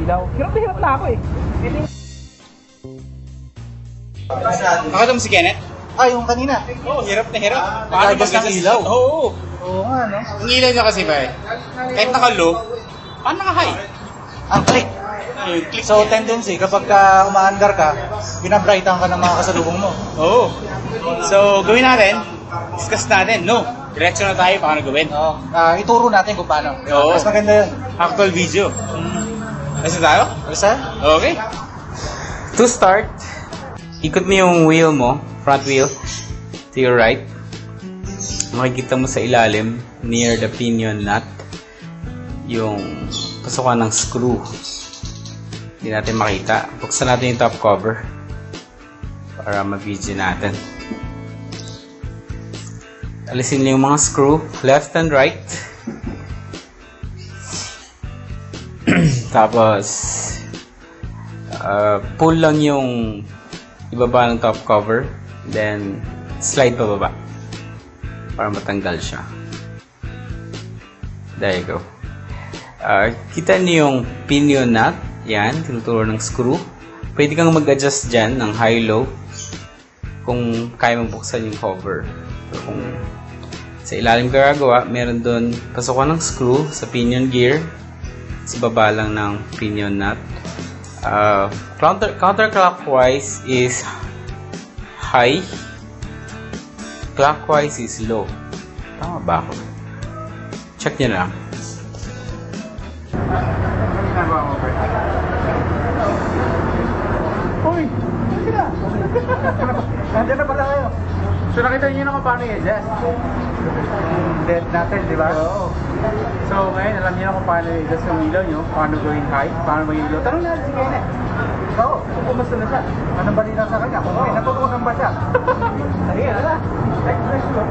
ilaw. Hirap na ako eh. Nakita mo si Kenneth? Yung kanina. Oo, hirap na hirap. Nakagas ng ilaw. Oo. Oo nga, no? Ang ilaw niya kasi ba kahit naka-low, paano naka-high? Ang click. Yung click So, niya. tendency, kapag umaandar ka, binabrightan ka ng mga kasalubong mo. Oo. So, gawin natin. Discuss natin. No. Diretso na tayo paano gawin. Oo. Ituro natin kung paano. Oo. Mas maganda yun. Actual video. Kasi tayo? Basta? Okay. To start, ikot mo yung wheel mo, front wheel, to your right. Makikita mo sa ilalim, near the pinion nut, yung pasukan ng screw. Hindi natin makita. Buksan natin yung top cover para ma-video natin. Alisin niyo yung mga screw, left and right. Tapos, pull lang yung ibaba ng top cover, then slide pababa para matanggal siya. There you go. Kita niyo yung pinion nut, yan, tinuturo ng screw. Pwede kang mag-adjust dyan ng high-low kung kaya mong buksan yung cover. So, kung sa ilalim ka gagawa, meron doon pasukan ng screw sa pinion gear, sa baba lang ng pinion nut. Counterclockwise is high, clockwise is low. Tama ba ako? Check nyo na. Uy! Sila! Nandiyan na pala kayo. So nakita niyo naman paano i-adjust. Dead natin, di ba? Oo. So ngayon alam niyo na kung paano i-adjust yung ilaw niyo, paano gawing high, paano maging low. Tanong natin si Kenneth. Oo. Kung kumusta na siya. Anong balita sa kanya? Kung may natutunan ba siya? Sige, wala. Let's go.